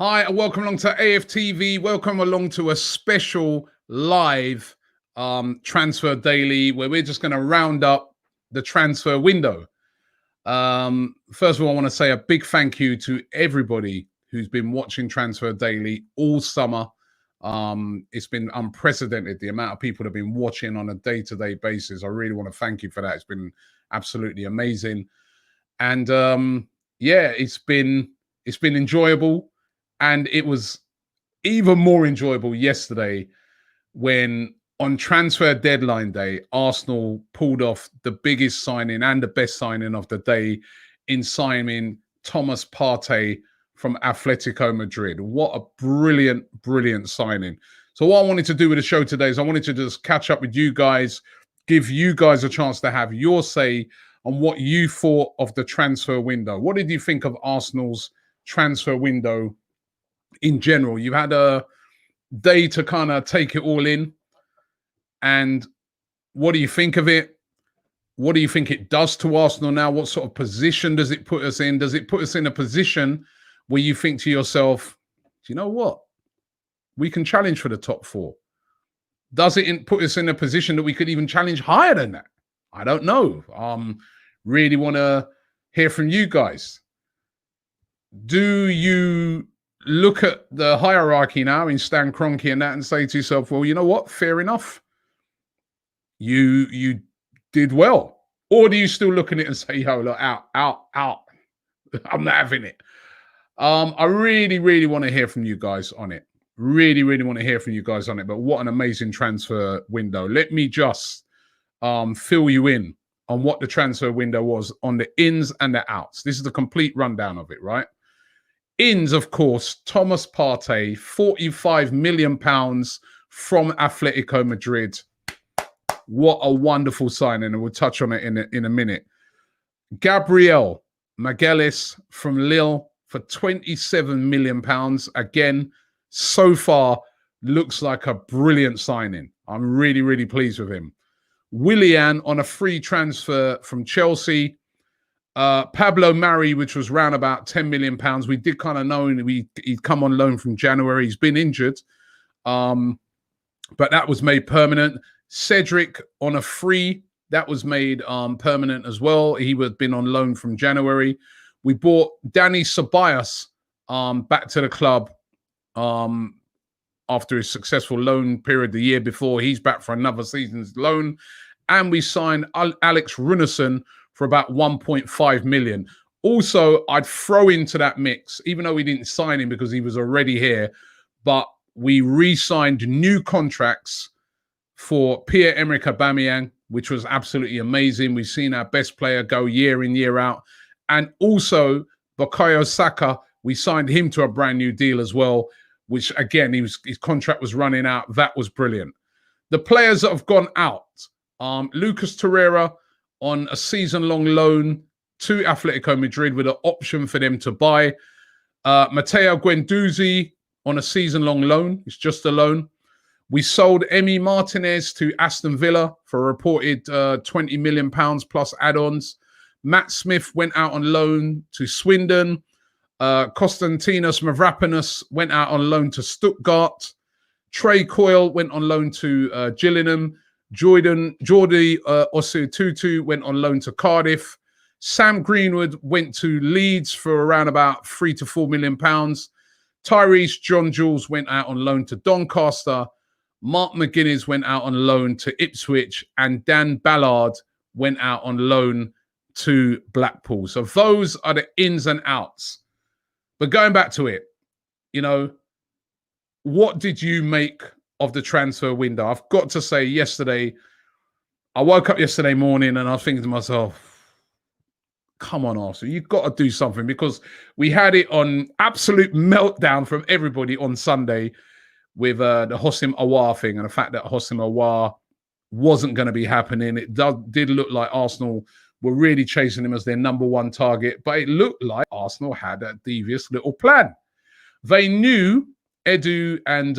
Hi, and welcome along to AFTV. Welcome along to a special live transfer daily where we're just going to round up the transfer window. First of all, I want to say a big thank you to everybody who's been watching Transfer Daily all summer. It's been unprecedented, the amount of people that have been watching on a day-to-day basis. I really want to thank you for that. It's been absolutely amazing. And yeah, it's been enjoyable. And it was even more enjoyable yesterday when on transfer deadline day, Arsenal pulled off the biggest signing and the best signing of the day in signing Thomas Partey from Atletico Madrid. What a brilliant, brilliant signing. So what I wanted to do with the show today is I wanted to just catch up with you guys, give you guys a chance to have your say on what you thought of the transfer window. What did you think of Arsenal's transfer window in general? You had a day to kind of take it all in. And what do you think of it? What do you think it does to Arsenal now? What sort of position does it put us in? Does it put us in a position where you think to yourself, do you know what? We can challenge for the top four. Does it put us in a position that we could even challenge higher than that? I don't know. Really want to hear from you guys. Do you look at the hierarchy now in Stan Kroenke and that and say to yourself, well, you know what? Fair enough. You did well. Or do you still look at it and say, yo, look, out. I'm not having it. I really, really want to hear from you guys on it. Really, really want to hear from you guys on it. But what an amazing transfer window. Let me just fill you in on what the transfer window was on the ins and the outs. This is the complete rundown of it, right? Ins, of course, Thomas Partey, £45 million from Atletico Madrid. What a wonderful signing, and we'll touch on it in a minute. Gabriel Magalhaes from Lille for £27 million. Again, so far, looks like a brilliant signing. I'm really, really pleased with him. Willian on a free transfer from Chelsea. Pablo Mari, which was round about £10 million. We did kind of know he'd come on loan from January. He's been injured, but that was made permanent. Cedric on a free, that was made permanent as well. He had been on loan from January. We bought Dani Ceballos back to the club after his successful loan period the year before. He's back for another season's loan. And we signed Alex Runarsson for about 1.5 million. Also, I'd throw into that mix, even though we didn't sign him because he was already here, but we re-signed new contracts for Pierre-Emerick Aubameyang, which was absolutely amazing. We've seen our best player go year in, year out. And also, Bukayo Saka, we signed him to a brand new deal as well, which, again, his contract was running out. That was brilliant. The players that have gone out, Lucas Torreira on a season-long loan to Atletico Madrid with an option for them to buy. Matteo Guendouzi on a season-long loan. It's just a loan. We sold Emi Martinez to Aston Villa for a reported £20 million plus add-ons. Matt Smith went out on loan to Swindon. Konstantinos Mavropanos went out on loan to Stuttgart. Trey Coyle went on loan to Gillingham. Jordi Osututu went on loan to Cardiff. Sam Greenwood went to Leeds for around about £3 to £4 million. Tyrese John Jules went out on loan to Doncaster. Mark McGuinness went out on loan to Ipswich. And Dan Ballard went out on loan to Blackpool. So those are the ins and outs. But going back to it, you know, what did you make of the transfer window? I've got to say, yesterday, I woke up yesterday morning and I was thinking to myself, come on, Arsenal, you've got to do something, because we had it on absolute meltdown from everybody on Sunday with the Houssem Aouar thing and the fact that Houssem Aouar wasn't going to be happening. It did look like Arsenal were really chasing him as their number one target, but it looked like Arsenal had a devious little plan. They knew, Edu and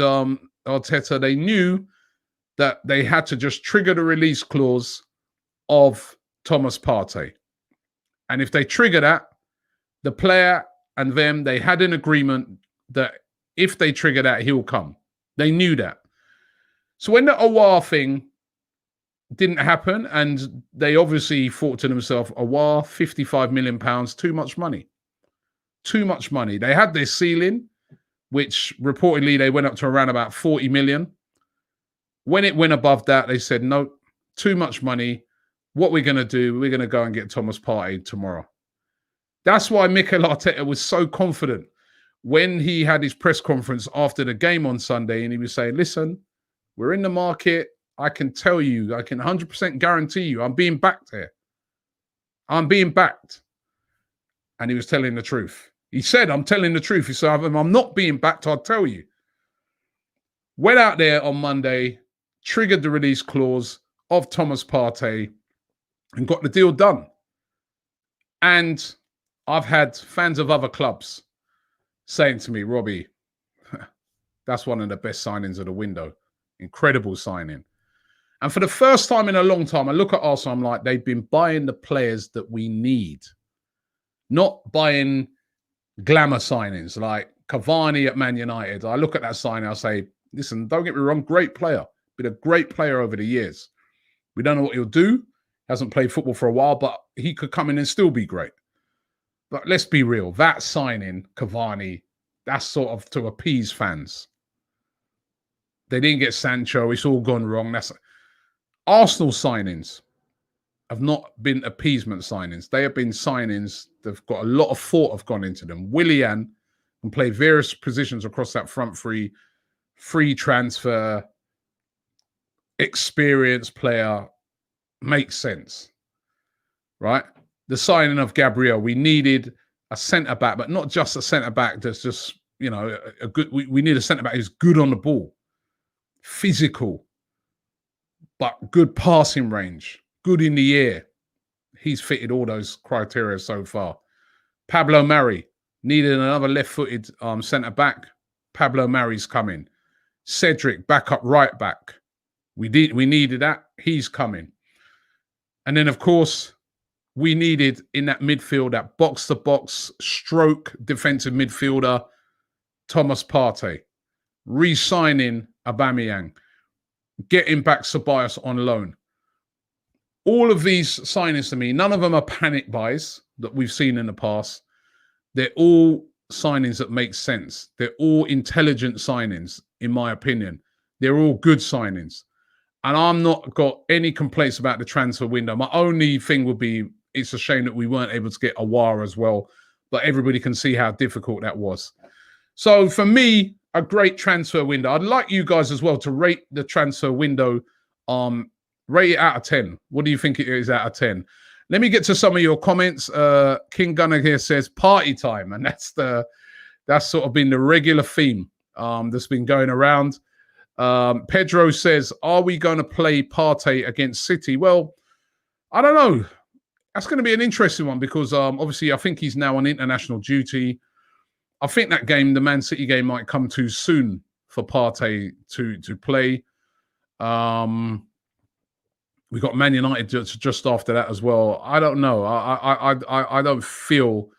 Arteta, they knew that they had to just trigger the release clause of Thomas Partey. And if they trigger that, the player and them, they had an agreement that if they trigger that, he'll come. They knew that. So when the Awar thing didn't happen, and they obviously thought to themselves, Awar, £55 million, too much money. Too much money. They had their ceiling, which reportedly they went up to around about 40 million. When it went above that, they said, no, too much money. What we're going to do, we're going to go and get Thomas Partey tomorrow. That's why Mikel Arteta was so confident when he had his press conference after the game on Sunday, and he was saying, listen, we're in the market. I can tell you, I can 100% guarantee you, I'm being backed here. I'm being backed. And he was telling the truth. He said, I'm telling the truth. He said, I'm not being backed, I'll tell you. Went out there on Monday, triggered the release clause of Thomas Partey, and got the deal done. And I've had fans of other clubs saying to me, Robbie, that's one of the best signings of the window. Incredible signing. And for the first time in a long time, I look at Arsenal, I'm like, they've been buying the players that we need. Not buying glamour signings like Cavani at Man United. I look at that signing, I'll say, listen, don't get me wrong, great player. Been a great player over the years. We don't know what he'll do. Hasn't played football for a while, but he could come in and still be great. But let's be real. That signing, Cavani, that's sort of to appease fans. They didn't get Sancho. It's all gone wrong. That's Arsenal signings have not been appeasement signings. They have been signings that have got a lot of thought have gone into them. Willian can play various positions across that front three, free transfer, experienced player, makes sense, right? The signing of Gabriel, we needed a centre-back, but not just a centre-back that's just, you know, a good. We need a centre-back who's good on the ball, physical, but good passing range, good in the air. He's fitted all those criteria so far. Pablo Mari needed another left-footed centre-back. Pablo Mari's coming. Cedric, backup right back. We needed that. He's coming. And then, of course, we needed in that midfield, that box-to-box stroke defensive midfielder, Thomas Partey. Re-signing Aubameyang. Getting back Ceballos on loan. All of these signings to me, none of them are panic buys that we've seen in the past. They're all signings that make sense. They're all intelligent signings, in my opinion. They're all good signings. And I'm not got any complaints about the transfer window. My only thing would be, it's a shame that we weren't able to get Awar as well. But everybody can see how difficult that was. So for me, a great transfer window. I'd like you guys as well to rate the transfer window. Rate it out of 10. What do you think it is out of 10? Let me get to some of your comments. King Gunner here says party time. And that's sort of been the regular theme that's been going around. Pedro says, are we going to play Partey against City? Well, I don't know. That's going to be an interesting one because obviously I think he's now on international duty. I think that game, the Man City game, might come too soon for Partey to play. We got Man United just after that as well. I don't know. I don't feel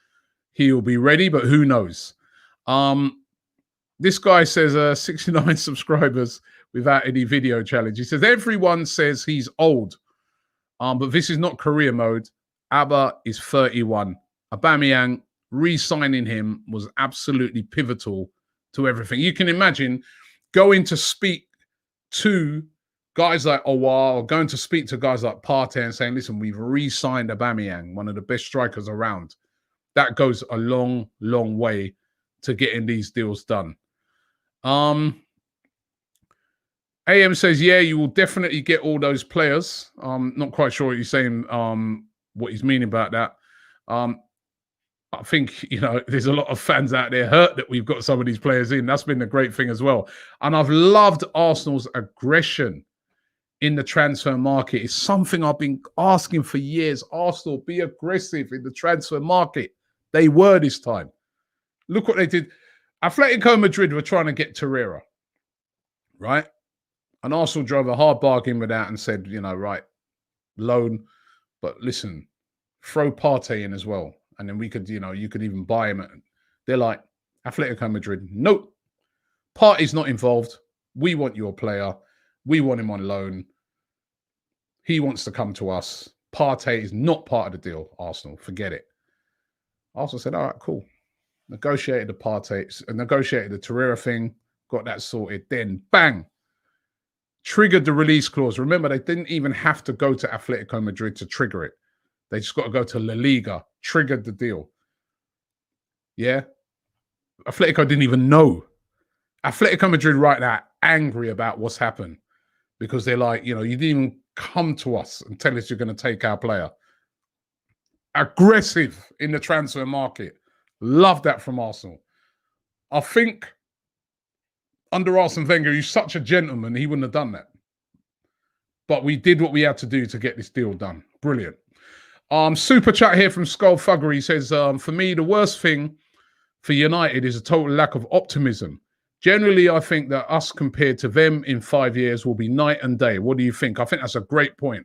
he'll be ready, but who knows? This guy says 69 subscribers without any video challenge. He says everyone says he's old, but this is not career mode. Abba is 31. Aubameyang, re-signing him was absolutely pivotal to everything. You can imagine going to speak to guys like Awar, or going to speak to guys like Partey and saying, listen, we've re-signed Aubameyang, one of the best strikers around. That goes a long, long way to getting these deals done. AM says, yeah, you will definitely get all those players. Not quite sure what he's saying, what he's meaning about that. I think, you know, there's a lot of fans out there hurt that we've got some of these players in. That's been a great thing as well. And I've loved Arsenal's aggression in the transfer market. It's something I've been asking for years. Arsenal, be aggressive in the transfer market. They were this time. Look what they did. Atletico Madrid were trying to get Torreira, right? And Arsenal drove a hard bargain with that and said, you know, right, loan, but listen, throw Partey in as well. And then we could, you know, you could even buy him. They're like, Atletico Madrid, nope. Partey's not involved. We want your player. We want him on loan. He wants to come to us. Partey is not part of the deal, Arsenal. Forget it. Arsenal said, all right, cool. Negotiated the Partey, negotiated the Torreira thing, got that sorted. Then, bang, triggered the release clause. Remember, they didn't even have to go to Atletico Madrid to trigger it. They just got to go to La Liga, triggered the deal. Yeah? Atletico didn't even know. Atletico Madrid right now angry about what's happened because they're like, you didn't even come to us and tell us you're going to take our player. Aggressive in the transfer market. Love that from Arsenal. I think under Arsene Wenger, he's such a gentleman, he wouldn't have done that. But we did what we had to do to get this deal done. Brilliant. Super chat here from Skullfuggery. He says, for me, the worst thing for United is a total lack of optimism. Generally, I think that us compared to them in 5 years will be night and day. What do you think? I think that's a great point.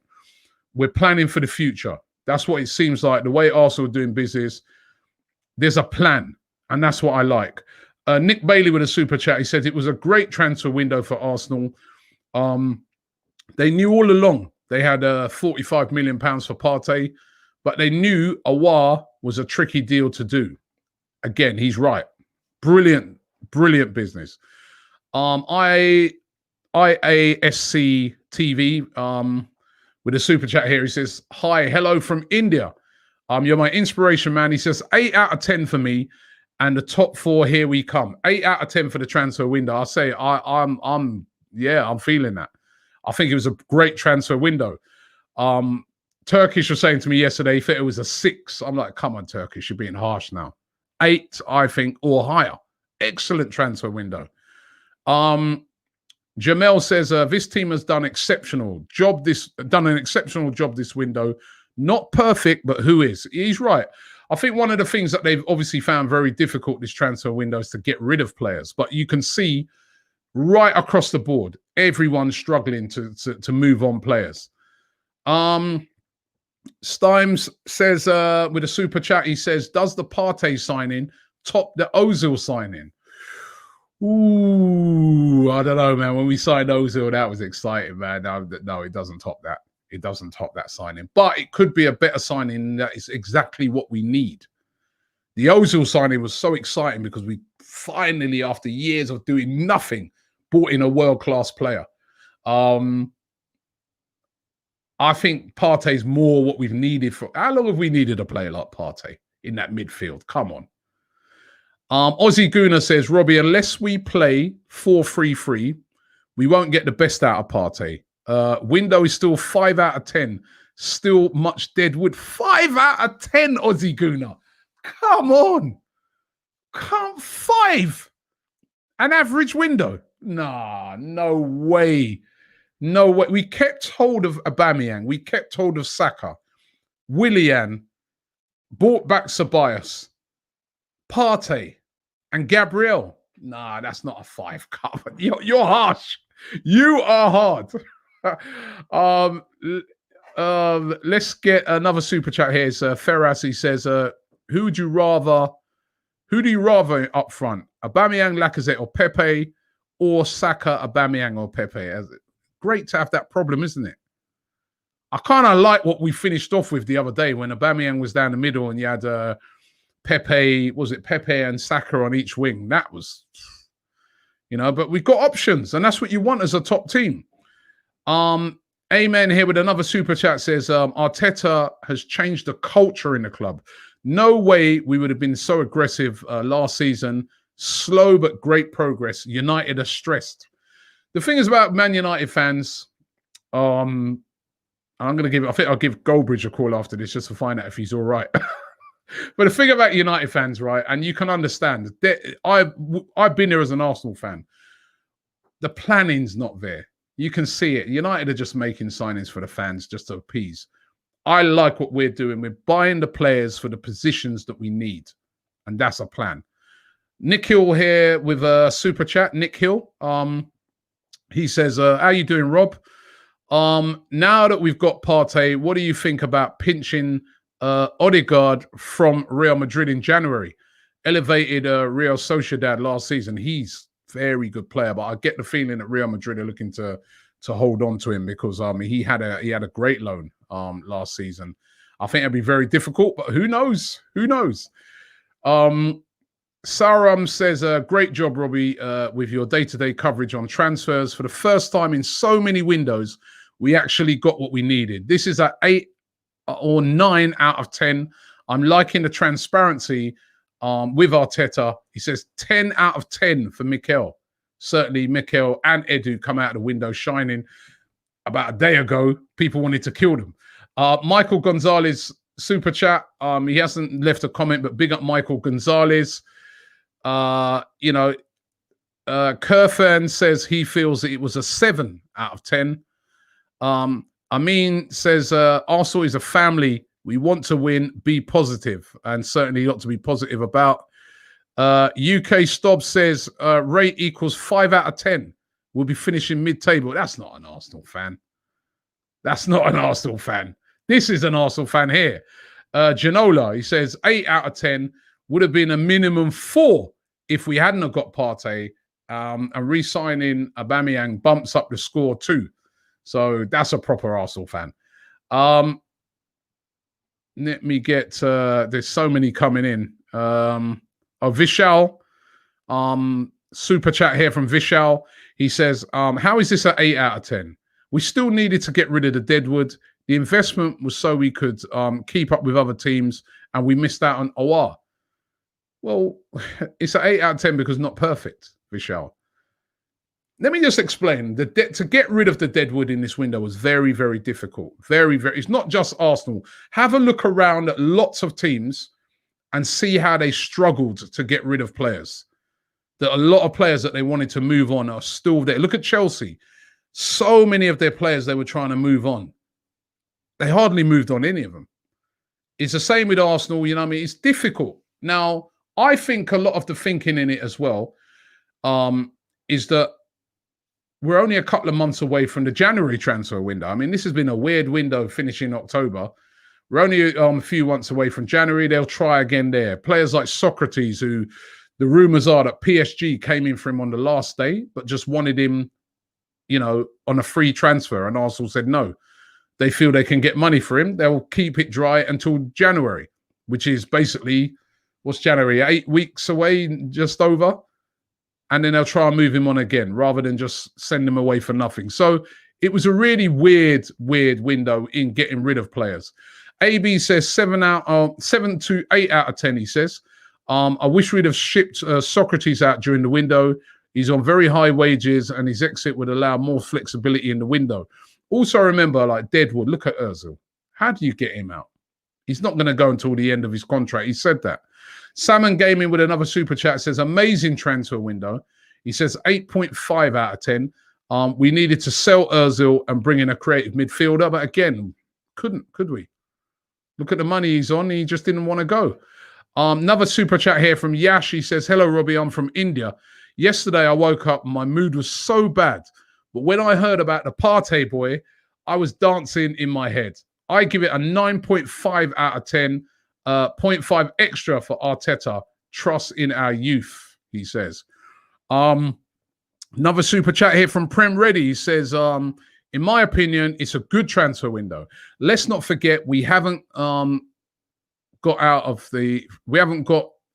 We're planning for the future. That's what it seems like. The way Arsenal are doing business, there's a plan, and that's what I like. Nick Bailey with a super chat. He said it was a great transfer window for Arsenal. They knew all along they had £45 million for Partey, but they knew Aouar was a tricky deal to do. Again, he's right. Brilliant business. IASC TV with a super chat here. He says, hi, hello from India. You're my inspiration, man. He says 8 out of 10 for me, and the top 4 here we come. 8 out of 10 for the transfer window. I say I'm feeling that. I think it was a great transfer window. Turkish was saying to me yesterday, he thought it was a 6. I'm like, come on, Turkish, you're being harsh now. 8, I think, or higher. Excellent transfer window. Jamel says this team has done an exceptional job this window. Not perfect, but who is? He's right. I think one of the things that they've obviously found very difficult this transfer window is to get rid of players. But you can see right across the board, everyone's struggling to move on players. Stimes says with a super chat, he says, does the Partey signing top the Ozil signing? Ooh, I don't know, man. When we signed Ozil, that was exciting, man. No, it doesn't top that. It doesn't top that signing. But it could be a better signing. That is exactly what we need. The Ozil signing was so exciting because we finally, after years of doing nothing, brought in a world-class player. I think Partey's more what we've needed for... How long have we needed a player like Partey in that midfield? Come on. Aussie Gooner says, Robbie, unless we play 4-3-3, we won't get the best out of Partey. Window is still 5 out of 10. Still much dead wood. 5 out of 10, Aussie Gooner. Come on. 5. An average window. Nah, no way. No way. We kept hold of Aubameyang. We kept hold of Saka. Willian. Brought back Ceballos. Partey. And Gabriel. Nah, that's not a 5. You're harsh. You are hard. Let's get another super chat here. It's Ferraz. He says, who do you rather up front? Aubameyang, Lacazette, or Pepe, or Saka, Aubameyang, or Pepe? Great to have that problem, isn't it? I kind of like what we finished off with the other day when Aubameyang was down the middle and you had Pepe and Saka on each wing. That was, but we've got options, and that's what you want as a top team. Amen here with another super chat says, Arteta has changed the culture in the club. No way we would have been so aggressive last season. Slow but great progress. United are stressed. The thing is about Man United fans, I think I'll give Goldbridge a call after this just to find out if he's all right. But the thing about United fans, right, and you can understand, I've been there as an Arsenal fan. The planning's not there. You can see it. United are just making signings for the fans just to appease. I like what we're doing. We're buying the players for the positions that we need. And that's a plan. Nick Hill here with a super chat. Nick Hill. He says, how you doing, Rob? Now that we've got Partey, what do you think about pinching Odegaard from Real Madrid in January? elevated Real Sociedad last season. He's very good player, but I get the feeling that Real Madrid are looking to hold on to him because he had a great loan last season. I think it'd be very difficult, but who knows? Who knows? Saram says, great job, Robbie, with your day-to-day coverage on transfers. For the first time in so many windows, we actually got what we needed. This is an 8 or 9 out of 10. I'm liking the transparency with Arteta. He says 10 out of 10 for Mikel. Certainly, Mikel and Edu come out of the window shining. About a day ago, people wanted to kill them. Michael Gonzalez, super chat. He hasn't left a comment, but big up Michael Gonzalez. Kerfan says he feels that it was a 7 out of 10. Amin says Arsenal is a family. We want to win. Be positive, and certainly got to be positive about. UK Stob says rate equals 5 out of 10. We'll be finishing mid-table. That's not an Arsenal fan. That's not an Arsenal fan. This is an Arsenal fan here. Janola, he says 8 out of 10 would have been a minimum 4 if we hadn't have got Partey. And re-signing Aubameyang bumps up the score too. So that's a proper Arsenal fan. Let me get, there's so many coming in. Vishal, super chat here from Vishal. He says, how is this an 8 out of 10? We still needed to get rid of the deadwood. The investment was so we could keep up with other teams, and we missed out on Awar. Well, it's an 8 out of 10 because not perfect, Vishal. Let me just explain. To get rid of the deadwood in this window was very, very difficult. Very, very. It's not just Arsenal. Have a look around at lots of teams and see how they struggled to get rid of players. That a lot of players that they wanted to move on are still there. Look at Chelsea. So many of their players they were trying to move on. They hardly moved on any of them. It's the same with Arsenal. You know what I mean? It's difficult. Now, I think a lot of the thinking in it as well is that we're only a couple of months away from the January transfer window. I mean, this has been a weird window finishing October. We're only a few months away from January. They'll try again there. Players like Socrates, who the rumours are that PSG came in for him on the last day, but just wanted him, you know, on a free transfer. And Arsenal said no. They feel they can get money for him. They'll keep it dry until January, which is basically, what's January? 8 weeks away, just over. And then they'll try and move him on again rather than just send him away for nothing. So it was a really weird window in getting rid of players. AB says 7 to 8 out of 10, he says. I wish we'd have shipped Socrates out during the window. He's on very high wages and his exit would allow more flexibility in the window. Also remember, like Deadwood, look at Ozil. How do you get him out? He's not going to go until the end of his contract. He said that. Salmon Gaming with another super chat says, amazing transfer window. He says 8.5 out of 10. We needed to sell Ozil and bring in a creative midfielder, but again, could we? Look at the money he's on. He just didn't want to go. Another super chat here from Yash. He says, hello, Robbie. I'm from India. Yesterday, I woke up and my mood was so bad. But when I heard about the Partey boy, I was dancing in my head. I give it a 9.5 out of 10. 0.5 extra for Arteta. Trust in our youth, he says. Another super chat here from Prem Reddy. He says, in my opinion, it's a good transfer window. Let's not forget we haven't got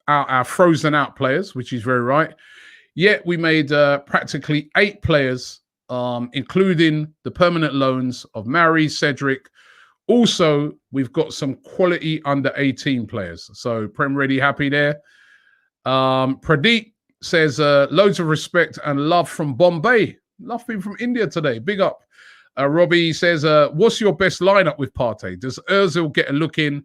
our frozen out players, which is very right. Yet we made practically 8 players, including the permanent loans of Mari, Cedric. Also, we've got some quality under 18 players. So Prem Reddy happy there. Pradeep says, loads of respect and love from Bombay. Love being from India today. Big up. Robbie says, what's your best lineup with Partey? Does Ozil get a look in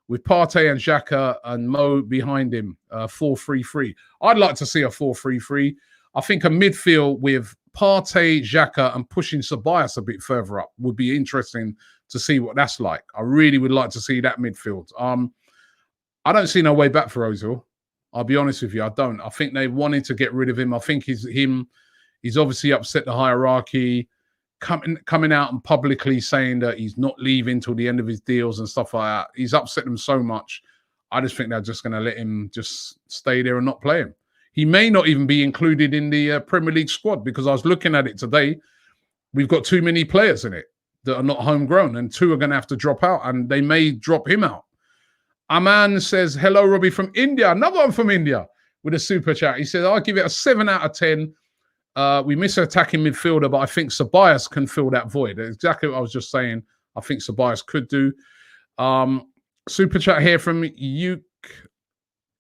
with Partey and Xhaka and Mo behind him? 4-3-3. I'd like to see a 4-3-3. I think a midfield with Partey, Xhaka and pushing Ceballos a bit further up would be interesting to see what that's like. I really would like to see that midfield. I don't see no way back for Ozil. I'll be honest with you, I don't. I think they wanted to get rid of him. I think he's obviously upset the hierarchy, coming out and publicly saying that he's not leaving till the end of his deals and stuff like that. He's upset them so much. I just think they're just going to let him just stay there and not play him. He may not even be included in the Premier League squad, because I was looking at it today. We've got too many players in it that are not homegrown, and 2 are going to have to drop out, and they may drop him out. Aman says, hello, Robbie from India. Another one from India with a super chat. He says, I'll give it a 7 out of 10. We miss an attacking midfielder, but I think Ceballos can fill that void. Exactly what I was just saying. I think Ceballos could do. Super chat here from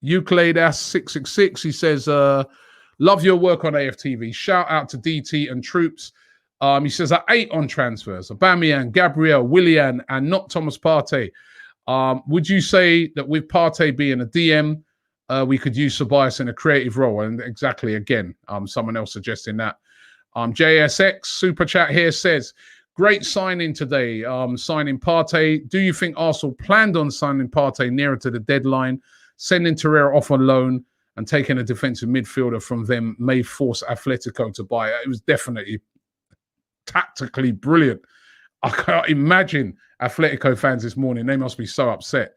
Euclides666. He says, love your work on AFTV. Shout out to DT and Troops. He says, I 8 on transfers. Aubameyang, Gabriel, Willian, and not Thomas Partey. Would you say that with Partey being a DM, we could use Ceballos in a creative role? And exactly, again, someone else suggesting that. JSX super chat here says, great signing today, signing Partey. Do you think Arsenal planned on signing Partey nearer to the deadline, sending Torreira off on loan and taking a defensive midfielder from them may force Atletico to buy it? It was definitely tactically brilliant. I can't imagine Atletico fans this morning. They must be so upset.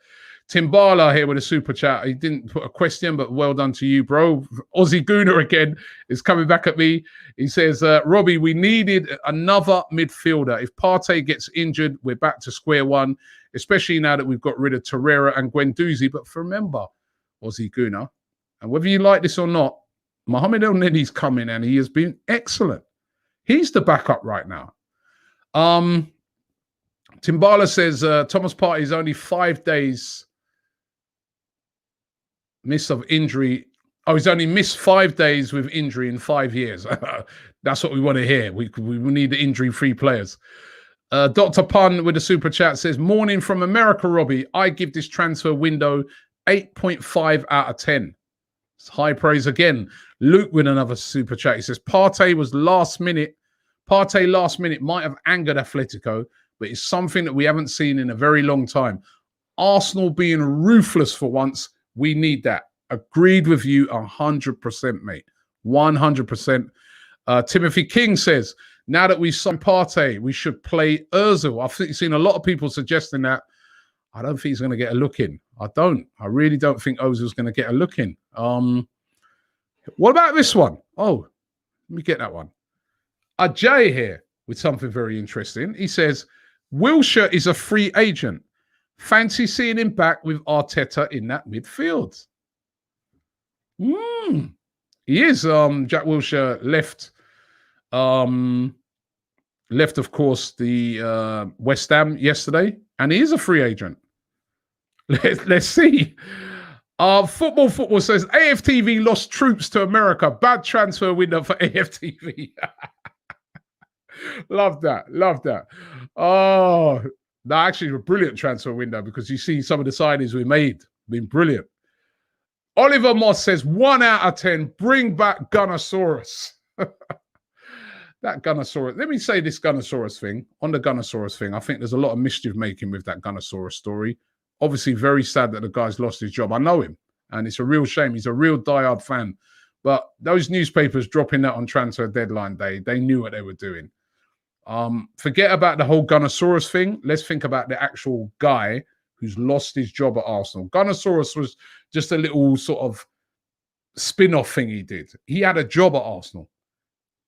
Timbala here with a super chat. He didn't put a question, but well done to you, bro. Aussie Gunner again is coming back at me. He says, Robbie, we needed another midfielder. If Partey gets injured, we're back to square one, especially now that we've got rid of Torreira and Guendouzi. But remember, Aussie Gunner, and whether you like this or not, Mohamed El Nene's coming and he has been excellent. He's the backup right now. Timbala says, Thomas Partey is only 5 days miss of injury. Oh, he's only missed 5 days with injury in 5 years. That's what we want to hear. We need the injury-free players. Dr. Pun with a super chat says, morning from America, Robbie. I give this transfer window 8.5 out of 10. It's high praise again. Luke with another super chat. He says, Partey last minute might have angered Atletico, but it's something that we haven't seen in a very long time. Arsenal being ruthless for once, we need that. Agreed with you 100%, mate. 100%. Timothy King says, now that we signed Partey, we should play Ozil. I've seen a lot of people suggesting that. I don't think he's going to get a look in. I really don't think Ozil's going to get a look in. What about this one? Oh, let me get that one. Ajay here with something very interesting. He says, Wilshere is a free agent. Fancy seeing him back with Arteta in that midfield. He is. Jack Wilshere left, of course, the West Ham yesterday, and he is a free agent. Let's see. Football says, AFTV lost troops to America. Bad transfer window for AFTV. Love that. Oh, that actually is a brilliant transfer window, because you see some of the signings we made. Been brilliant. Oliver Moss says, 1 out of 10. Bring back Gunnersaurus. That Gunnersaurus. Let me say this Gunnersaurus thing. On the Gunnersaurus thing, I think there's a lot of mischief making with that Gunnersaurus story. Obviously, very sad that the guy's lost his job. I know him, and it's a real shame. He's a real diehard fan. But those newspapers dropping that on transfer deadline day, they knew what they were doing. Forget about the whole Gunnersaurus thing. Let's think about the actual guy who's lost his job at Arsenal. Gunnersaurus was just a little sort of spin-off thing he did. He had a job at Arsenal,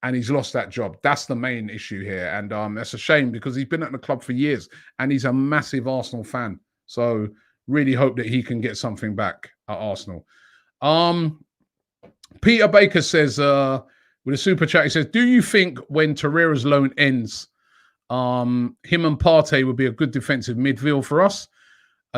and he's lost that job. That's the main issue here. And that's a shame, because he's been at the club for years, and he's a massive Arsenal fan. So really hope that he can get something back at Arsenal. Peter Baker says, with a super chat, he says, do you think when Torreira's loan ends, him and Partey would be a good defensive midfield for us?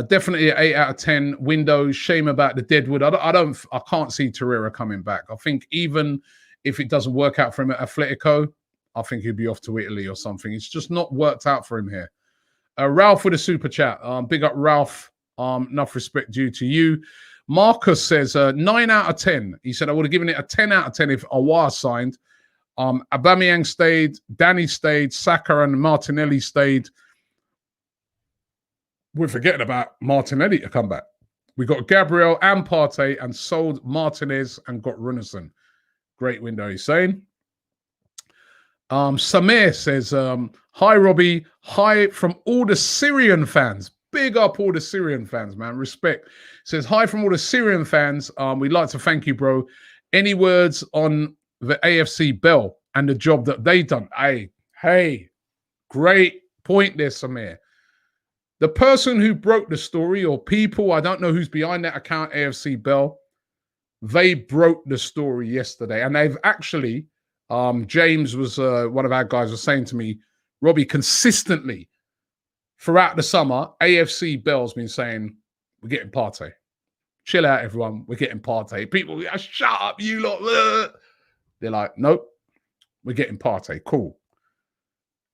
Definitely an 8 out of 10 window. Shame about the deadwood. I can't see Torreira coming back. I think even if it doesn't work out for him at Atletico, I think he'd be off to Italy or something. It's just not worked out for him here. Ralph with a super chat. Big up, Ralph. Enough respect due to you. Marcus says 9 out of 10. He said, I would have given it a 10 out of 10 if Aouar signed. Aubameyang stayed, Danny stayed, Saka and Martinelli stayed. We're forgetting about Martinelli to come back. We got Gabriel and Partey and sold Martinez and got Runarsson. Great window, he's saying. Samir says, hi, Robbie. Hi from all the Syrian fans. Big up all the Syrian fans, man. Respect. Says, hi from all the Syrian fans. We'd like to thank you, bro. Any words on the AFC Bell and the job that they done? Hey, great point there, Samir. The person who broke the story, or people, I don't know who's behind that account, AFC Bell, they broke the story yesterday. And they've actually, James was, one of our guys was saying to me, Robbie, consistently throughout the summer, AFC Bell's been saying, we're getting Partey. Chill out, everyone. We're getting Partey. People, shut up, you lot. They're like, nope, we're getting Partey. Cool.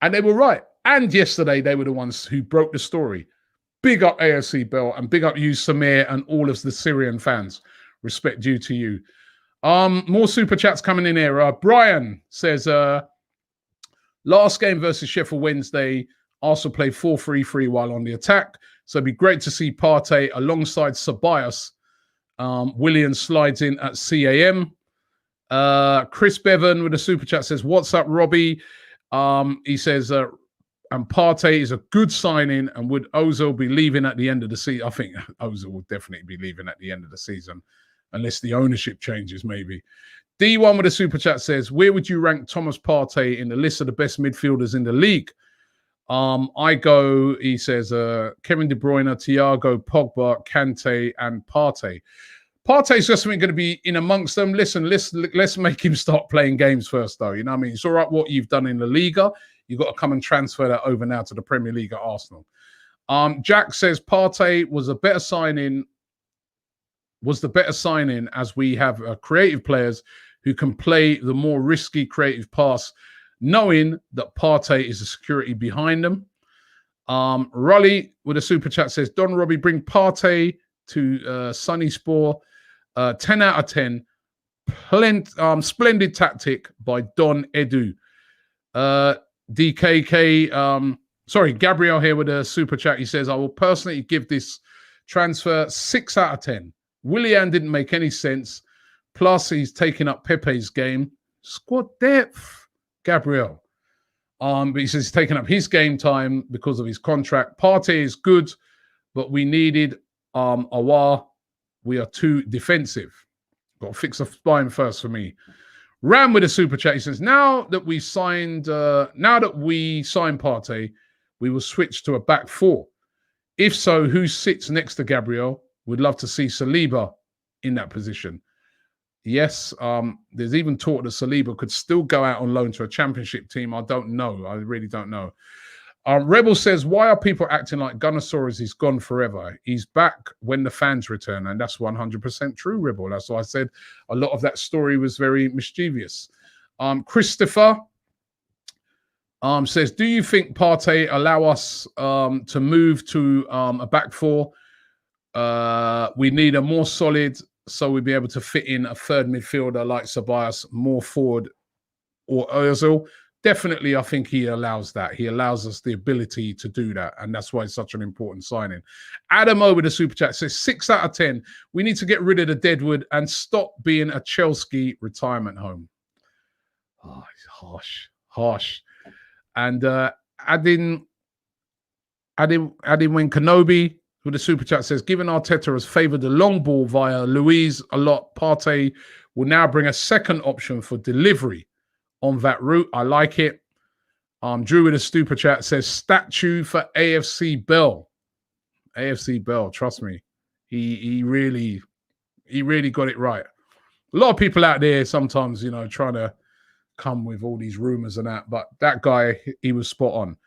And they were right. And yesterday, they were the ones who broke the story. Big up AFC Bell and big up you, Samir, and all of the Syrian fans. Respect due to you. More super chats coming in here. Brian says, last game versus Sheffield Wednesday, Arsenal played 4-3-3 while on the attack. So it'd be great to see Partey alongside Ceballos. Willian slides in at CAM. Chris Bevan with a super chat says, what's up, Robbie? He says, and Partey is a good signing, and would Ozil be leaving at the end of the season? I think Ozil will definitely be leaving at the end of the season, unless the ownership changes, maybe. D1 with a super chat says, where would you rank Thomas Partey in the list of the best midfielders in the league? I go, he says, Kevin De Bruyne, Thiago, Pogba, Kante, and Partey. Partey's just going to be in amongst them. Listen, let's make him start playing games first, though. You know what I mean? It's all right what you've done in the Liga. You've got to come and transfer that over now to the Premier League at Arsenal. Jack says Partey was the better signing as we have creative players who can play the more risky creative pass, knowing that Partey is the security behind them. Raleigh with a super chat says, Don Robbie, bring Partey to Sunny Spore. 10 out of 10. Splendid tactic by Don Edu. DKK, Gabriel here with a super chat. He says, I will personally give this transfer 6 out of 10. Willian didn't make any sense. Plus, he's taking up Pepe's game. Squad depth, Gabriel. But he says he's taking up his game time because of his contract. Partey is good, but we needed Awar. We are too defensive. Got to fix the spine first for me. Ram with a super chat. He says, now that we signed Partey, we will switch to a back four. If so, who sits next to Gabriel? We'd love to see Saliba in that position. Yes, there's even talk that Saliba could still go out on loan to a championship team. I don't know. I really don't know. Rebel says, why are people acting like Gunnersaurus is gone forever? He's back when the fans return. And that's 100% true, Rebel. That's why I said a lot of that story was very mischievous. Christopher says, do you think Partey allow us to move to a back four? We need a more solid, so we'll be able to fit in a third midfielder like Ceballos, more forward, or Ozil. Definitely, I think he allows that. He allows us the ability to do that, and that's why it's such an important signing. Adam over the super chat says 6 out of 10. We need to get rid of the Deadwood and stop being a Chelsea retirement home. Oh, it's harsh. And adding when Kenobi with the super chat says, given Arteta has favoured the long ball via Luiz a lot, Partey will now bring a second option for delivery on that route. I like it. Drew with a super chat says, statue for AFC Bell. AFC Bell, trust me. He really got it right. A lot of people out there sometimes, trying to come with all these rumors and that, but that guy, he was spot on.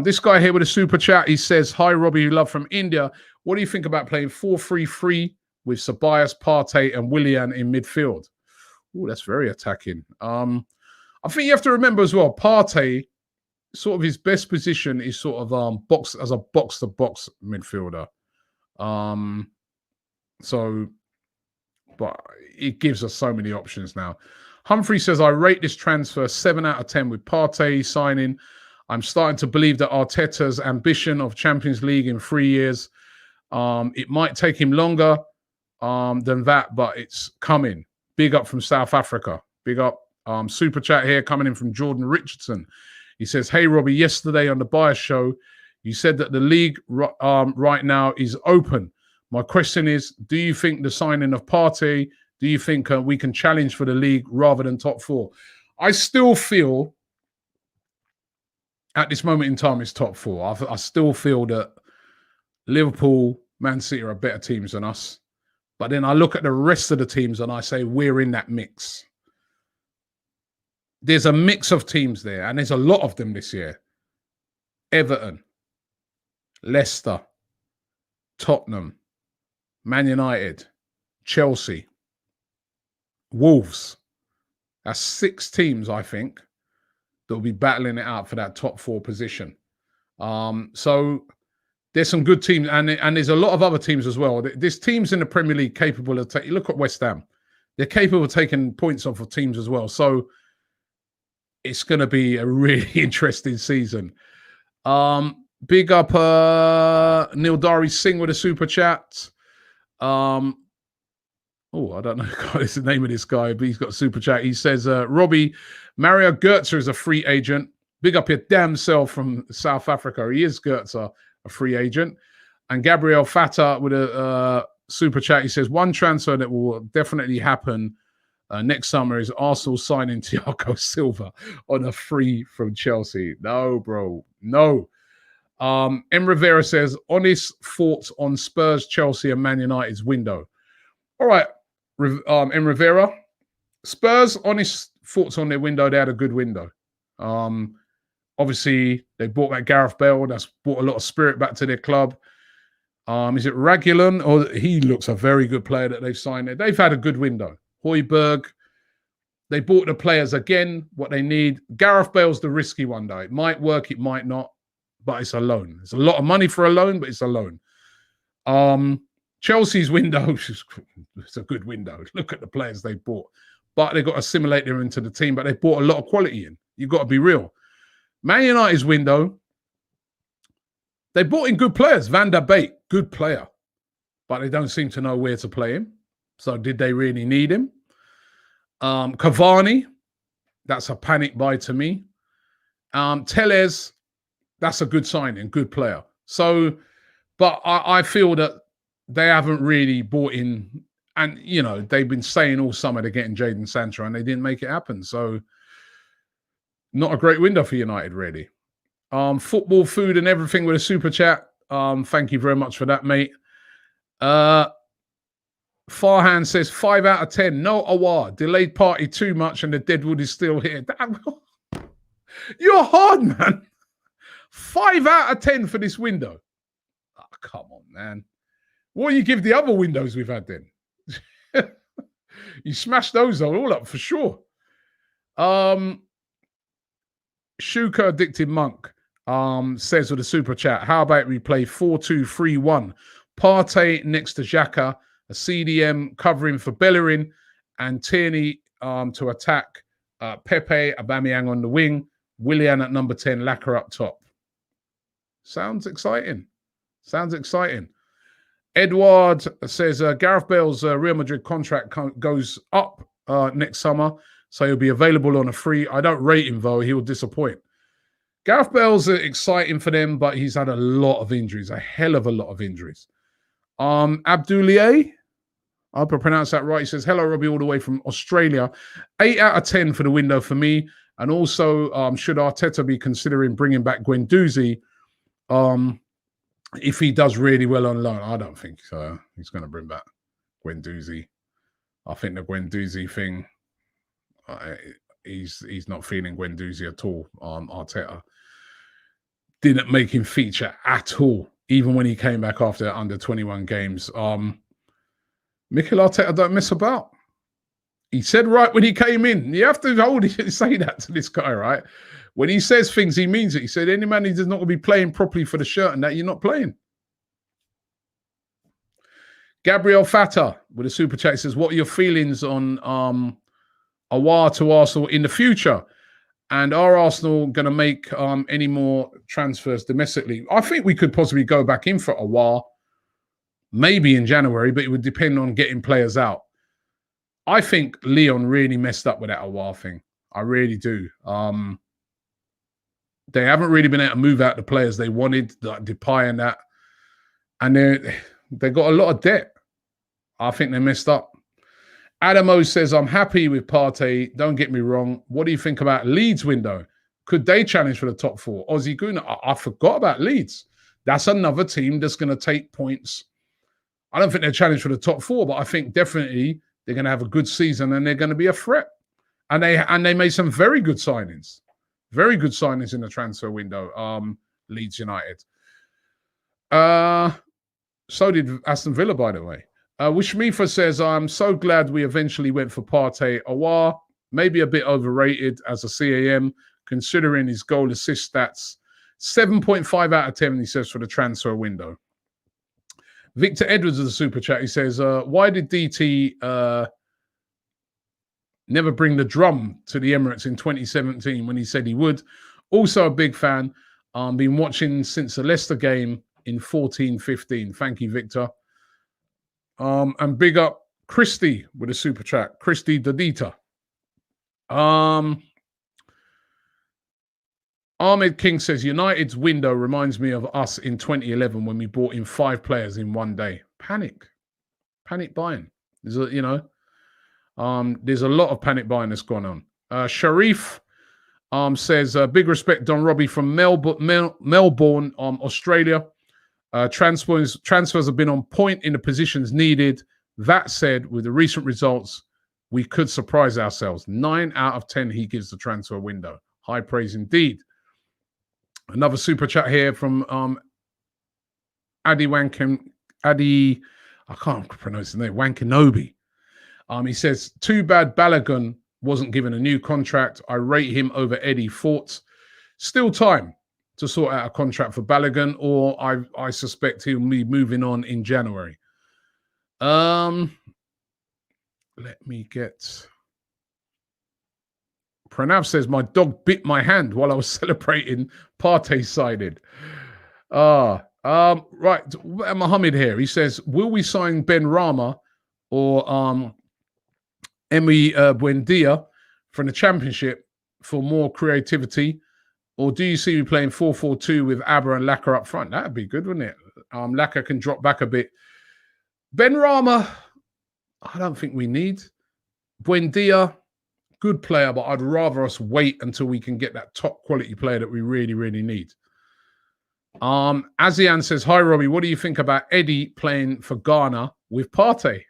This guy here with a super chat, he says, hi, Robbie, love from India. What do you think about playing 4-3-3 with Ceballos, Partey, and Willian in midfield? Oh, that's very attacking. I think you have to remember as well, Partey, sort of his best position is sort of box-to-box midfielder. But it gives us so many options now. Humphrey says, I rate this transfer 7 out of 10 with Partey signing. I'm starting to believe that Arteta's ambition of Champions League in 3 years, it might take him longer than that, but it's coming. Big up from South Africa. Big up. Super chat here coming in from Jordan Richardson. He says, hey, Robbie, yesterday on the Bias show, You said that the league right now is open. My question is, do you think the signing of Partey, do you think we can challenge for the league rather than top 4? I still feel at this moment in time it's top 4. I still feel that Liverpool, Man City are better teams than us. But then I look at the rest of the teams and I say we're in that mix. There's a mix of teams there, and there's a lot of them this year. Everton, Leicester, Tottenham, Man United, Chelsea, Wolves. That's 6 teams, I think, that will be battling it out for that top 4 position. So there's some good teams, and there's a lot of other teams as well. There's teams in the Premier League capable of taking. Look at West Ham; they're capable of taking points off of teams as well. So it's going to be a really interesting season. Big up Neil Dari Singh with a super chat. I don't know what is the name of this guy, but he's got a super chat. He says, Robbie, Mario Götze is a free agent. Big up your damn self from South Africa. He is Götze, a free agent. And Gabriel Fata with a super chat. He says, one transfer that will definitely happen next summer is Arsenal signing Thiago Silva on a free from Chelsea. No, bro. No. M. Rivera says, honest thoughts on Spurs, Chelsea, and Man United's window. All right, M. Rivera. Spurs, honest thoughts on their window. They had a good window. Obviously, they brought back Gareth Bale. That's brought a lot of spirit back to their club. Is it Ragulan? Or he looks a very good player that they've signed there. They've had a good window. Højbjerg. They bought the players again, what they need. Gareth Bale's the risky one, though. It might work, it might not, but it's a loan. It's a lot of money for a loan, but it's a loan. Chelsea's window, it's a good window. Look at the players they bought. But they've got to assimilate them into the team, but they bought a lot of quality in. You've got to be real. Man United's window, they bought in good players. Van der Beek, good player. But they don't seem to know where to play him. So did they really need him? Cavani, that's a panic buy to me. Telles, that's a good signing, good player. So, but I feel that they haven't really bought in, and, you know, they've been saying all summer they're getting Jadon Sancho and they didn't make it happen. So, not a great window for United, really. Football, food, and everything with a super chat. Thank you very much for that, mate. Farhan says 5 out of 10. No Awar. Delayed party too much and the deadwood is still here. Damn. You're hard, man. 5 out of 10 for this window. Oh, come on, man. What do you give the other windows we've had then? You smashed those all up for sure. Shuka Addicted Monk says with a super chat, how about we play 4-2-3-1? Partey next to Xhaka, a CDM covering for Bellerin, and Tierney to attack. Pepe, Aubameyang on the wing, Willian at number 10, Lacquer up top. Sounds exciting. Sounds exciting. Edward says Gareth Bale's Real Madrid contract goes up next summer, so he'll be available on a free. I don't rate him, though. He will disappoint. Gareth Bale's exciting for them, but he's had a lot of injuries, a hell of a lot of injuries. Abdulier, I hope I pronounced that right. He says, hello, Robbie, all the way from Australia. 8 out of 10 for the window for me. And also, should Arteta be considering bringing back Guendouzi if he does really well on loan? I don't think so. He's going to bring back Guendouzi. I think the Guendouzi thing, he's not feeling Guendouzi at all. Arteta didn't make him feature at all, even when he came back after under 21 games. Mikel Arteta don't mess about. He said right when he came in. You have to say that to this guy, right? When he says things, he means it. He said, any man who does not be playing properly for the shirt and that, you're not playing. Gabriel Fata with a super chat says, what are your feelings on Awar to Arsenal in the future? And are Arsenal going to make any more transfers domestically? I think we could possibly go back in for Awar, maybe in January, but it would depend on getting players out. I think Leon really messed up with that Awar thing. I really do. They haven't really been able to move out the players they wanted, like Depay and that. And they got a lot of debt. I think they messed up. Adamo says, I'm happy with Partey. Don't get me wrong. What do you think about Leeds window? Could they challenge for the top four? Ozzy Gunner, I forgot about Leeds. That's another team that's going to take points. I don't think they're challenged for the top four, but I think definitely they're going to have a good season and they're going to be a threat. And they made some very good signings. Very good signings in the transfer window, Leeds United. So did Aston Villa, by the way. Wishmifa says, I'm so glad we eventually went for Partey. Awar, maybe a bit overrated as a CAM, considering his goal assist stats. 7.5 out of 10, he says, for the transfer window. Victor Edwards of the Super Chat, he says, why did DT never bring the drum to the Emirates in 2017 when he said he would? Also a big fan. Been watching since the Leicester game in 14-15. Thank you, Victor. And big up Christy with a Super Chat. Christy Dodita. Ahmed King says, United's window reminds me of us in 2011 when we bought in 5 players in one day. Panic buying. There's a lot of panic buying that's gone on. Sharif says, big respect, Don Robbie from Melbourne, Australia. Transfers have been on point in the positions needed. That said, with the recent results, we could surprise ourselves. 9 out of 10 he gives the transfer window. High praise indeed. Another super chat here from Adi, I can't pronounce his name, Wankanobi. He says, too bad Balogun wasn't given a new contract. I rate him over Eddie. Thoughts? Still time to sort out a contract for Balogun, or I suspect he'll be moving on in January. Let me get... Pranav says, my dog bit my hand while I was celebrating Partey sided. Right. Mohammed here. He says, will we sign Ben Rama or Emi Buendia from the Championship for more creativity? Or do you see me playing 4-4-2 with Abba and Laka up front? That'd be good, wouldn't it? Laka can drop back a bit. Ben Rama, I don't think we need. Buendia, good player, but I'd rather us wait until we can get that top quality player that we really, really need. Azian says, hi, Robbie. What do you think about Eddie playing for Ghana with Partey?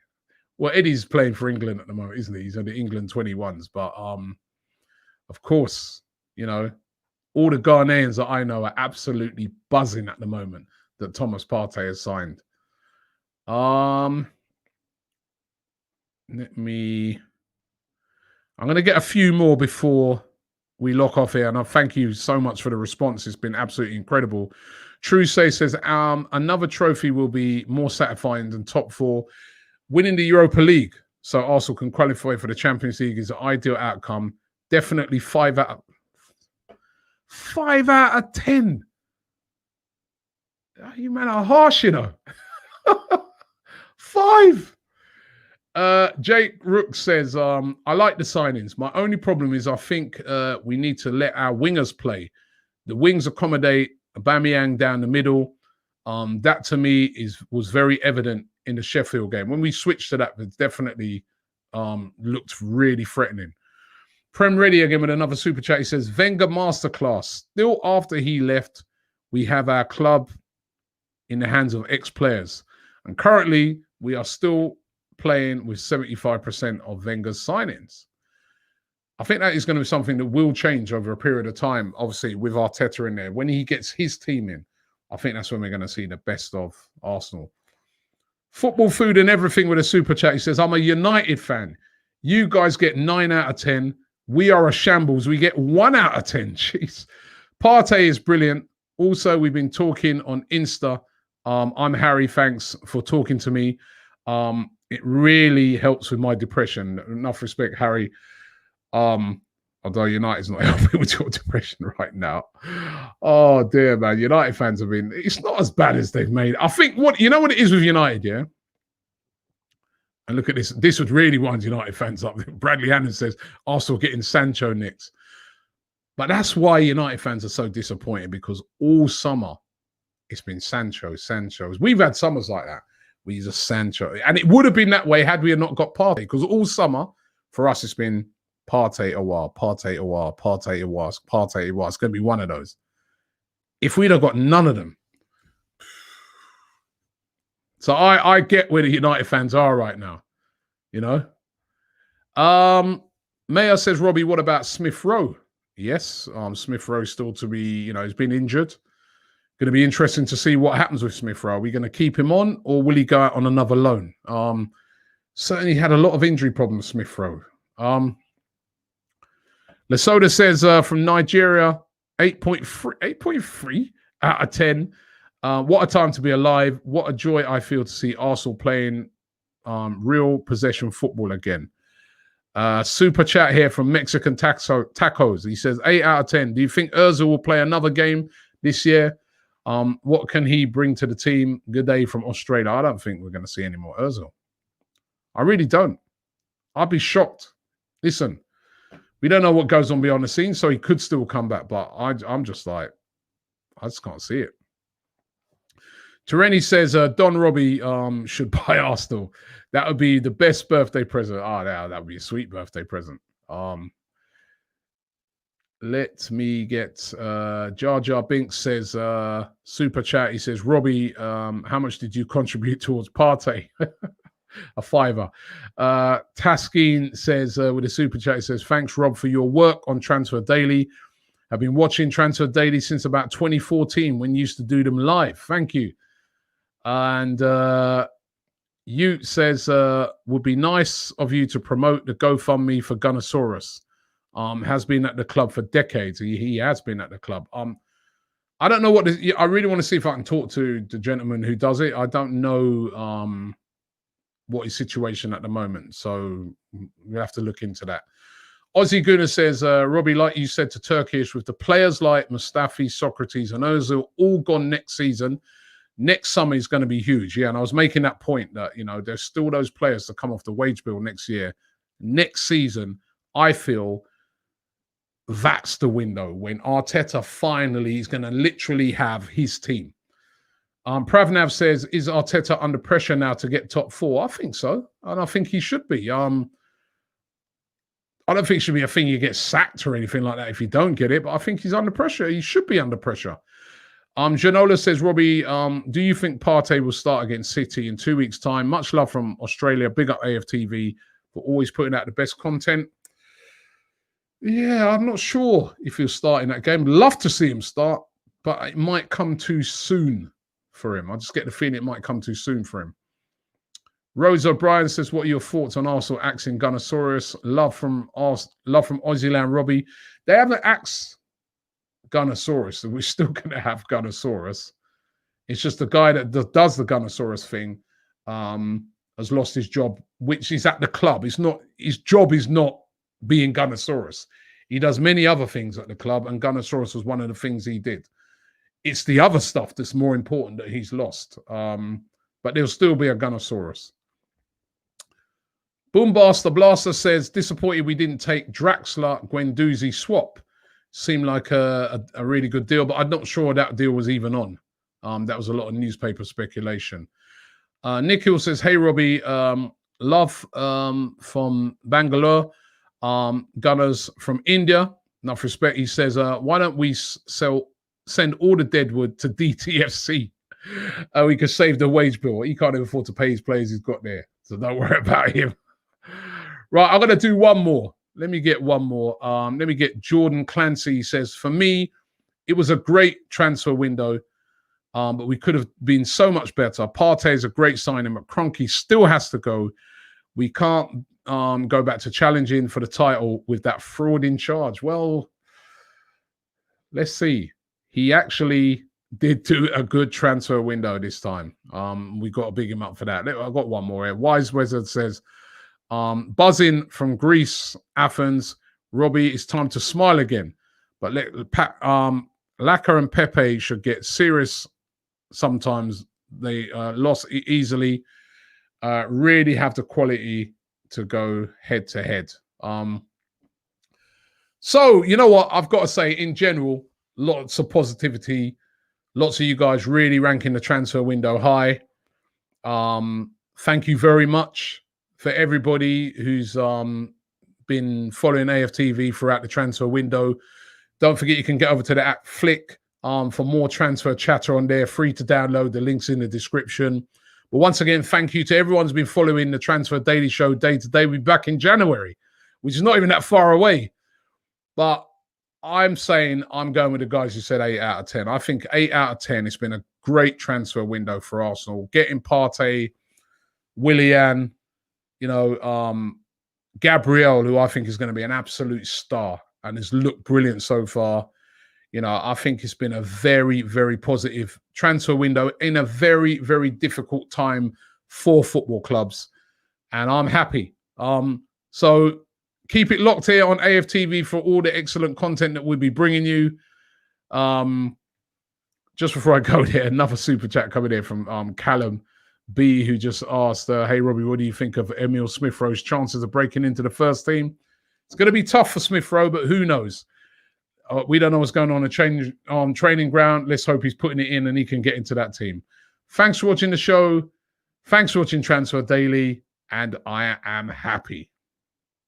Well, Eddie's playing for England at the moment, isn't he? He's on the England 21s. But, of course, you know, all the Ghanaians that I know are absolutely buzzing at the moment that Thomas Partey has signed. I'm going to get a few more before we lock off here. And I thank you so much for the response. It's been absolutely incredible. True says, another trophy will be more satisfying than top 4. Winning the Europa League so Arsenal can qualify for the Champions League is the ideal outcome. Definitely 5 out of 10. You men are harsh, you know. 5. Jake Rook says, I like the signings. My only problem is I think we need to let our wingers play. The wings accommodate Aubameyang down the middle. That to me was very evident in the Sheffield game. When we switched to that, it definitely looked really threatening. Prem Ready again with another super chat. He says, Wenger masterclass. Still after he left, we have our club in the hands of ex-players. And currently, we are still playing with 75% of Wenger's signings. I think that is going to be something that will change over a period of time, obviously, with Arteta in there. When he gets his team in, I think that's when we're going to see the best of Arsenal. Football Food and Everything with a super chat. He says, I'm a United fan. You guys get 9 out of 10. We are a shambles. We get 1 out of 10. Jeez. Partey is brilliant. Also, we've been talking on Insta. I'm Harry. Thanks for talking to me. It really helps with my depression. Enough respect, Harry. Although United's not helping with your depression right now. Oh dear, man. United fans have been, it's not as bad as they've made. I think you know what it is with United, yeah? And look at this. This would really wind United fans up. Bradley Hannon says, Arsenal getting Sancho next. But that's why United fans are so disappointed, because all summer it's been Sancho's. We've had summers like that. We use a Sancho. And it would have been that way had we not got Partey, because all summer for us it's been Partey a while, Partey a while, Partey a while, Partey a while. It's going to be one of those. If we'd have got none of them. So I get where the United fans are right now, you know. Mayor says, Robbie, what about Smith Rowe? Yes, Smith Rowe still to be, he's been injured. Going to be interesting to see what happens with Smith Rowe. Are we going to keep him on, or will he go out on another loan? Certainly had a lot of injury problems, Smith Rowe. Lesoda says from Nigeria, 8.3 out of 10. What a time to be alive. What a joy I feel to see Arsenal playing real possession football again. Super chat here from Mexican Tacos. He says 8 out of 10. Do you think Ozil will play another game this year? What can he bring to the team? Good day from Australia. I don't think we're going to see any more Ozil. I really don't. I'd be shocked. Listen, we don't know what goes on behind the scenes, so he could still come back, but I'm just like, I just can't see it. Tereni says Don Robbie should buy Arsenal. That would be the best birthday present. That would be a sweet birthday present. Let me get Jar Jar Binks says super chat. He says, Robbie, how much did you contribute towards Partey? A $5. Taskeen says with a super chat, he says, thanks, Rob, for your work on Transfer Daily. I've been watching Transfer Daily since about 2014 when you used to do them live. Thank you. And Ute says, would be nice of you to promote the GoFundMe for Gunnersaurus. Has been at the club for decades. He has been at the club. I don't know what this, I really want to see if I can talk to the gentleman who does it. I don't know what his situation at the moment. So we have to look into that. Aussie Gunnar says, Robbie, like you said to Turkish, with the players like Mustafi, Socrates, and Ozil all gone next season, next summer is going to be huge. Yeah, and I was making that point that, there's still those players that come off the wage bill next year. Next season, I feel that's the window when Arteta finally is going to literally have his team. Pravnav says, is Arteta under pressure now to get top 4? I think so. And I think he should be. I don't think it should be a thing you get sacked or anything like that if you don't get it, but I think he's under pressure. He should be under pressure. Janola says, Robbie, do you think Partey will start against City in 2 weeks' time? Much love from Australia. Big up AFTV for always putting out the best content. Yeah, I'm not sure if he'll start in that game. Love to see him start, but it might come too soon for him. I just get the feeling it might come too soon for him. Rose O'Brien says, what are your thoughts on Arsenal axing Gunnersaurus? Love from Ozil and Robbie. They haven't axed Gunnersaurus, so we're still going to have Gunnersaurus. It's just the guy that does the Gunnersaurus thing has lost his job, which is at the club. His job is not being Gunnersaurus. He does many other things at the club, and Gunnersaurus was one of the things he did. It's the other stuff that's more important that he's lost. But there'll still be a Gunnersaurus. Boombaster Blaster says, disappointed we didn't take Draxler Guendouzi swap. Seemed like a really good deal, but I'm not sure that deal was even on. That was a lot of newspaper speculation. Nikhil says, hey, Robbie, love from Bangalore. Gunners from India. Enough respect. He says, why don't we send all the deadwood to DTFC? We could save the wage bill. He can't even afford to pay his players he's got there. So don't worry about him. Right, I'm going to do one more. Let me get one more. Let me get Jordan Clancy. He says, for me, it was a great transfer window, but we could have been so much better. Partey is a great signing, but Kroenke still has to go. We can't go back to challenging for the title with that fraud in charge. Well, let's see. He actually did do a good transfer window this time. We got to big him up for that. I've got one more here. Wise Wizard says, buzzing from Greece, Athens. Robbie, it's time to smile again. But Laka and Pepe should get serious sometimes. They lost easily. Really have the quality to go head to head. So, you know what? I've got to say, in general, lots of positivity. Lots of you guys really ranking the transfer window high. Thank you very much for everybody who's been following AFTV throughout the transfer window. Don't forget you can get over to the app Flick for more transfer chatter on there. Free to download. The link's in the description. But once again, thank you to everyone who's been following the Transfer Daily Show day to day. We'll be back in January, which is not even that far away. But I'm saying I'm going with the guys who said 8 out of 10. I think 8 out of 10. It's been a great transfer window for Arsenal. Getting Partey, Willian, Gabriel, who I think is going to be an absolute star and has looked brilliant so far. I think it's been a very, very positive transfer window in a very, very difficult time for football clubs. And I'm happy. So keep it locked here on AFTV for all the excellent content that we'll be bringing you. Just before I go there, another super chat coming in from Callum B, who just asked, hey, Robbie, what do you think of Emil Smith-Rowe's chances of breaking into the first team? It's going to be tough for Smith-Rowe, but who knows? We don't know what's going on in training ground. Let's hope he's putting it in and he can get into that team. Thanks for watching the show. Thanks for watching Transfer Daily, and I am happy.